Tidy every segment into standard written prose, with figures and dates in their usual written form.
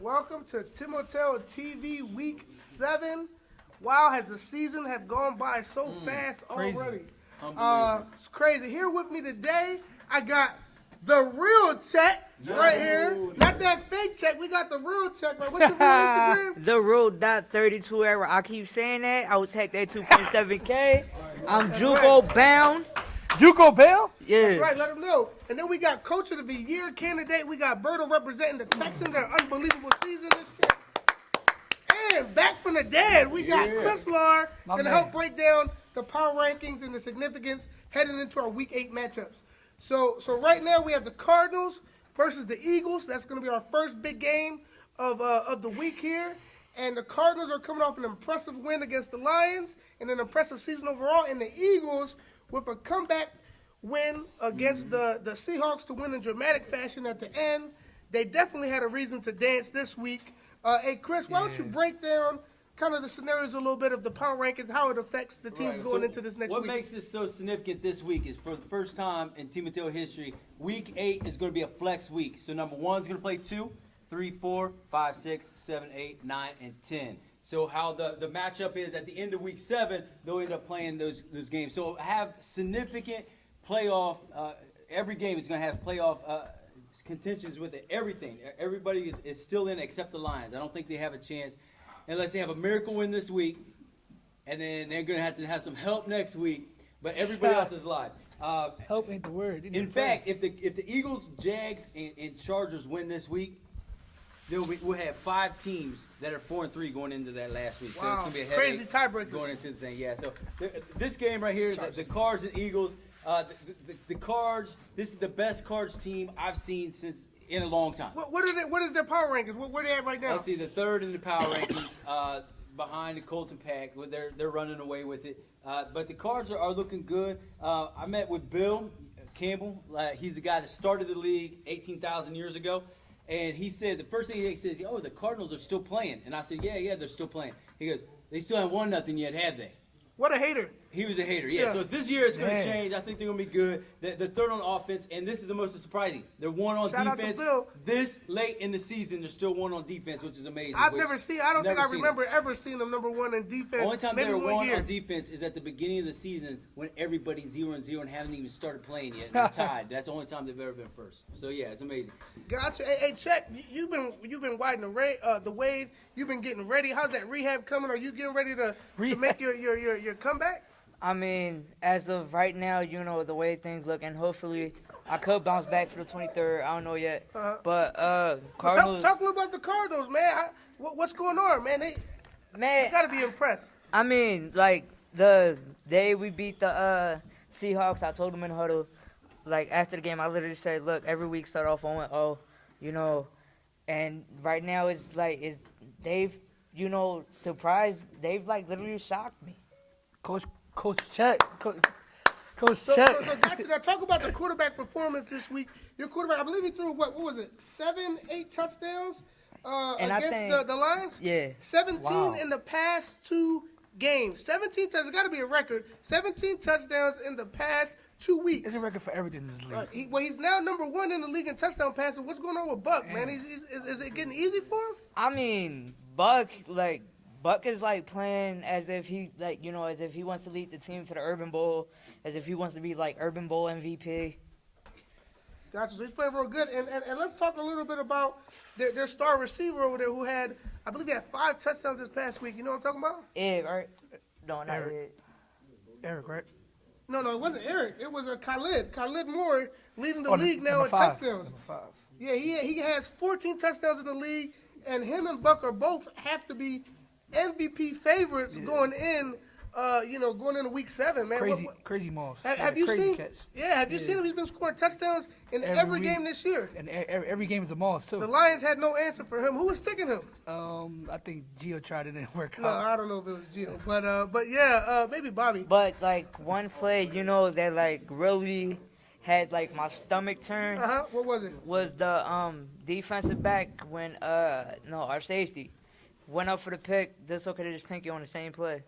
Welcome to Timotel TV Week 7. Wow, has the season have gone by so fast already. It's crazy. Here with me today, I got the real check right here. Not that fake check. We got the real check. Right? What's your real Instagram? The real .32 error. I keep saying that. I will take that 2.7K. I'm JUCO bound. JUCO Bell? Yeah. That's right. Let them know. And then we got Coach of the Year candidate. We got Berto representing the Texans. Their unbelievable season this year. And back from the dead, we got Chris Lar going to help break down the power rankings and the significance heading into our Week 8 matchups. So right now we have the Cardinals versus the Eagles. That's going to be our first big game of the week here. And the Cardinals are coming off an impressive win against the Lions and an impressive season overall. And the Eagles with a comeback win against the Seahawks to win in dramatic fashion at the end. They definitely had a reason to dance this week. Hey, Chris, why don't you break down kind of the scenarios a little bit of the power rankings, how it affects the teams going into this next week? What makes this so significant this week is for the first time in Team Mateo history, Week 8 is going to be a flex week. So number 1 is going to play 2, 3, 4, 5, 6, 7, 8, 9, and 10. So how the matchup is at the end of Week 7, they'll end up playing those games. So have significant playoff. Every game is going to have playoff contentions with it. Everything. Everybody is still in except the Lions. I don't think they have a chance unless they have a miracle win this week, and then they're going to have some help next week. But everybody else is live. Help ain't the word. In fact, if the Eagles, Jags, and Chargers win this week, we'll have 5 teams that are 4-3 going into that last week. Wow. So it's going to be a crazy headache tiebreaker going into the thing. Yeah. So this game right here, the Cards and Eagles. The Cards. This is the best Cards team I've seen since in a long time. What is their power rankings? Where are they at right now? Let's see, the 3rd in the power rankings, behind the Colts and Pack. They're running away with it. But the Cards are looking good. I met with Bill Campbell. He's the guy that started the league 18,000 years ago. And he said, the first thing he says, oh, the Cardinals are still playing. And I said, yeah, they're still playing. He goes, they still haven't won nothing yet, have they? What a hater. He was a hater, yeah. So this year it's going to change. I think they're going to be good. They're 3rd on offense, and this is the most surprising. They're 1 on Shout defense. out to Bill. This late in the season, they're still 1 on defense, which is amazing. I don't think I remember ever seeing them number 1 in defense. The only time they were 1 year. on defense is at the beginning of the season when everybody's 0-0 and haven't even started playing yet. They're tied. That's the only time they've ever been first. So yeah, it's amazing. Gotcha. Hey, check. You've been riding the wave. You've been getting ready. How's that rehab coming? Are you getting ready to make your comeback? I mean, as of right now, the way things look, and hopefully I could bounce back for the 23rd. I don't know yet. But Cardinals. Talk a little about the Cardinals, man. What's going on, man? They got to be impressed. I mean, like, the day we beat the Seahawks, I told them in the huddle, like, after the game, I literally said, look, every week start off 0-0, and right now they've, surprised. They've, like, literally shocked me. Coach Check. Coach So Check. now talk about the quarterback performance this week. Your quarterback, I believe he threw, what was it, 7, 8 touchdowns against the Lions? Yeah. 17 in the past 2 games. 17 touchdowns. It's got to be a record. 17 touchdowns in the past 2 weeks. It's a record for everything in this league. He's now number 1 in the league in touchdown passing. What's going on with Buck, man? Is it getting easy for him? I mean, Buck is like playing as if he as if he wants to lead the team to the Urban Bowl, as if he wants to be like Urban Bowl MVP. Gotcha. So he's playing real good. And let's talk a little bit about their star receiver over there who had, I believe he had 5 touchdowns this past week. You know what I'm talking about? Ed, right? No, not Eric. Ed. Eric, right? No, it wasn't Eric. It was Khalid. Khalid Moore leading the league now in touchdowns. Number 5. Yeah, he has 14 touchdowns in the league, and him and Buck are both have to be MVP favorites going in, going into Week 7, man. Crazy moves. Have you seen? Catch. Yeah, have you seen him? He's been scoring touchdowns in every game this year. And every game is a moss too. The Lions had no answer for him. Who was sticking him? I think Gio tried it, didn't work No, out. I don't know if it was Gio, but yeah, maybe Bobby. But like one play, that like really had like my stomach turn. What was it? Was the defensive back when our safety went up for the pick. This okay to just pinky on the same play.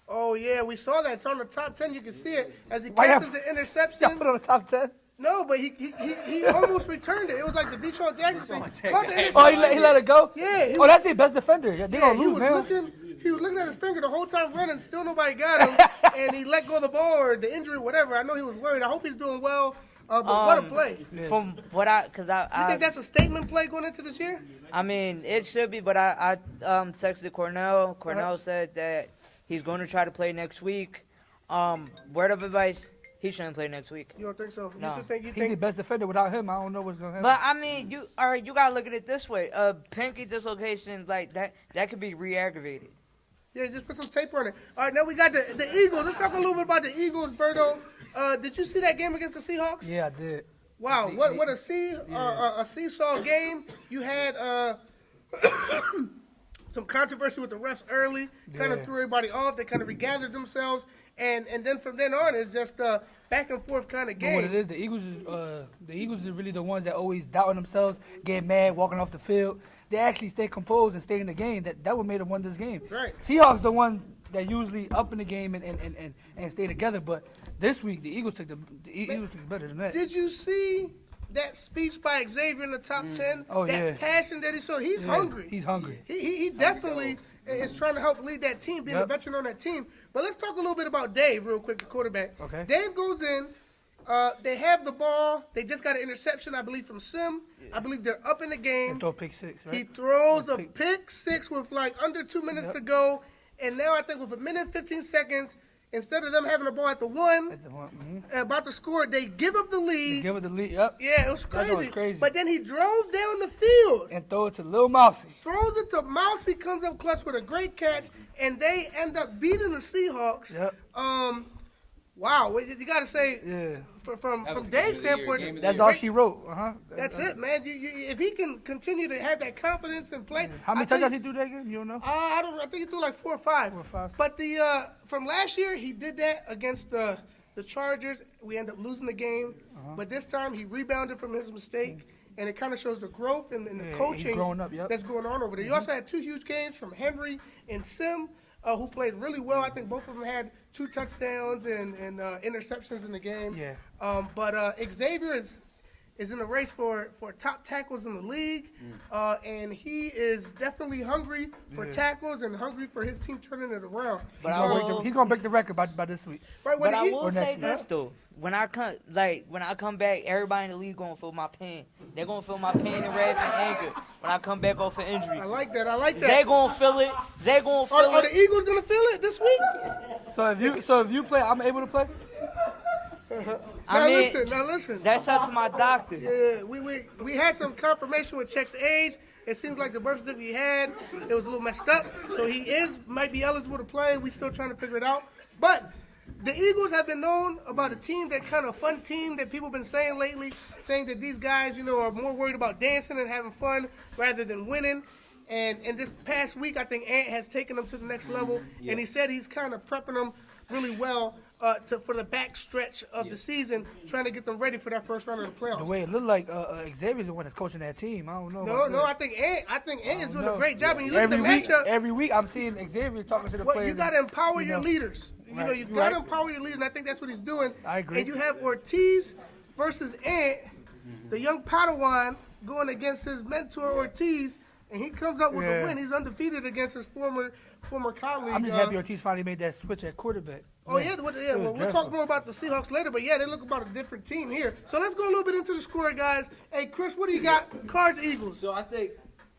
Oh yeah, we saw that. It's on the top 10. You can see it as he catches the interception. Y'all put on the top 10. No, but he almost returned it. It was like the Deshaun Jackson thing. Jackson. Caught the interception. Oh, he let it go? Yeah. He Oh, was, that's their best defender. Yeah, they yeah, gonna he lose, was man. looking at his finger the whole time running. Still nobody got him, and he let go of the ball or the injury, whatever. I know he was worried. I hope he's doing well. But what a play! From what You think that's a statement play going into this year? I mean, it should be, but I texted Cornell. Cornell said that he's going to try to play next week. Word of advice, he shouldn't play next week. You don't think so? No. You He's the think? best defender. Without him, I don't know what's gonna happen. But I mean, you gotta look at it this way. Pinky dislocation like that could be re-aggravated. Yeah, just put some tape on it. All right, now we got the Eagles. Let's talk a little bit about the Eagles, Berto. Did you see that game against the Seahawks? Yeah, I did. Wow, what a seesaw game. You had some controversy with the refs early, kind of Yeah. threw everybody off. They kind of regathered themselves, and then from then on, it's just back and forth kind of But what it game. is, the Eagles is really the ones that always doubting themselves, get mad, walking off the field. They actually stay composed and stay in the game. That what made them win this game. Right. Seahawks the one that usually up in the game and stay together. But this week the Eagles took Eagles took better than that. Did you see that speech by Xavier in the top 10? Oh, that yeah. passion that he showed. He's Yeah, hungry. He's hungry. He definitely is trying to help lead that team, being a Yep. veteran on that team. But let's talk a little bit about Dave real quick, the quarterback. Okay. Dave goes in. They have the ball. They just got an interception, I believe, from Sim. I believe they're up in the game. And throw pick six, right? He throws a Pick- pick six with like under 2 minutes Yep. to go. And now I think with a minute and 15 seconds, instead of them having the ball at the one, At the one, about to score, they give up the They lead. give it the lead. Yep. Yeah, it was That was crazy. crazy. But then he drove down the field, And throw it to Lil Mousy. throws it to Mousy, comes up clutch with a great catch, and they end up beating the Seahawks. Yep. Wow, you got to say Yeah. from That was Dave's game of the year, standpoint, game of the That's year. all she wrote. that's it, man. If he can continue to have that confidence and play, How many I think- touchdowns he threw that game? You don't know? I think he threw like 4 or 5. 4 or 5. But the from last year, he did that against the Chargers. We end up losing the game, but this time he rebounded from his mistake, and it kind of shows the growth and the Yeah, he's coaching growing up, yep. that's going on over there. You also had 2 huge games from Henry and Sim, who played really well. I think both of them had 2 touchdowns and interceptions in the game. Yeah. But Xavier is in the race for top tackles in the league, and he is definitely hungry for Yeah. tackles and hungry for his team turning it around. But I will- He's gonna break the record by this week. Right, when But I he, will or say next this though, when I come back, everybody in the league gonna feel my pain. They're gonna feel my pain and wrath and anger when I come back off of injury. I like that. I like They that. gonna feel it. They gonna feel Are it. the Eagles gonna feel it this week? So if you play, I'm able to play. Now mean, listen. That's up to my doctor. Yeah, we had some confirmation with Check's age. It seems like the birth certificate he had, it was a little messed up. So he might be eligible to play. We're still trying to figure it out. But the Eagles have been known about a team, that kind of fun team that people have been saying lately, saying that these guys, are more worried about dancing and having fun rather than winning. And this past week, I think Ant has taken them to the next level. And he said he's kind of prepping them really well for the back stretch of the season, trying to get them ready for that first round of the playoffs. The way it looked like Xavier's the one that's coaching that team. I don't know. No, about no, that. I think Ant is doing No. a great job. And you look every at the week, matchup. every week I'm seeing Xavier talking to the Well, players. you got to empower your know. leaders. Right. You You're got to right. empower your leaders, and I think that's what he's doing. I agree. And you have Ortiz versus Ant, the young Padawan, going against his mentor Ortiz, and he comes up with a Yeah. win. He's undefeated against his former colleague. I'm just happy Ortiz finally made that switch at quarterback. Oh yeah, well, we'll dreadful. talk more about the Seahawks later, but yeah, they look about a different team here. So let's go a little bit into the score, guys. Hey, Chris, what do you got? Cards, Eagles. So I think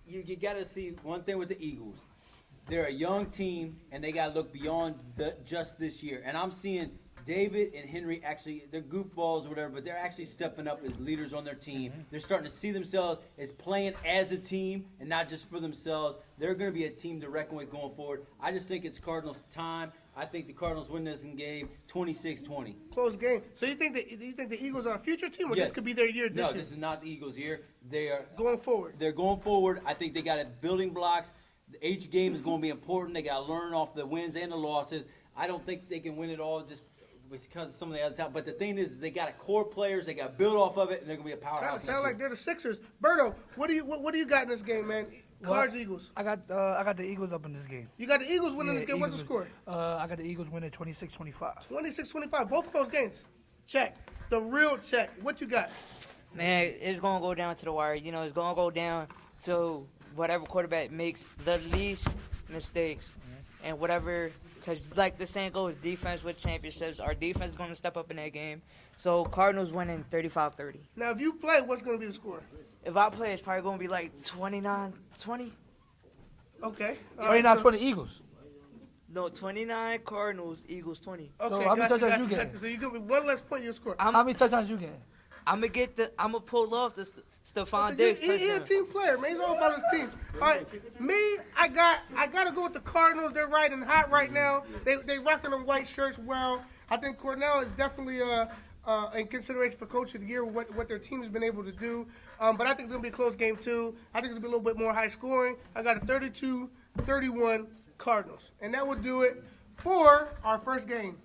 you got to see one thing with the Eagles. They're a young team, and they got to look beyond just this year. And I'm seeing David and Henry actually, they're goofballs or whatever, but they're actually stepping up as leaders on their team. They're starting to see themselves as playing as a team and not just for themselves. They're going to be a team to reckon with going forward. I just think it's Cardinals' time. I think the Cardinals win this game 26-20. Close game. So you think the Eagles are a future team, or Yes. this could be their year this No, year? this is not the Eagles' year. They are Going forward. They're going forward. I think they got building blocks. Each game is going to be important. They got to learn off the wins and the losses. I don't think they can win it all just because of some of the other talent. But the thing is, they got a core players. They got to build off of it, and they're going to be a Kind of powerhouse. sound like they're the Sixers. Berto, what do you got in this game, man? Cards, Eagles. I got the Eagles up in this game. You got the Eagles winning Yeah, this game. What's the Eagles- score? I got the Eagles winning 26-25. 26-25. Both of those games. check. The real check. What you got? Man, it's gonna go down to the wire. You know, it's gonna go down to whatever quarterback makes the least mistakes, and whatever. Because like the saying goes, defense with championships. Our defense is gonna step up in that game. So Cardinals winning 35-30. Now, if you play, what's going to be the score? If I play, it's probably gonna be like 29-20. Okay. All right, 29-20 Eagles. No, 29 Cardinals, Eagles 20. Okay, So how many touchdowns you gotcha. getting? So you're going to be one less point in your score. I'm How many touchdowns you getting? gonna pull off the Stephon So Diggs he a touchdown. team player, man. He's all about his team. All right, me, I got to go with the Cardinals. They're riding hot right now. They rocking them white shirts well. I think Cornell is definitely in consideration for Coach of the Year with what their team has been able to do. But I think it's going to be a close game, too. I think it's going to be a little bit more high scoring. I got a 32-31 Cardinals. And that will do it for our first game.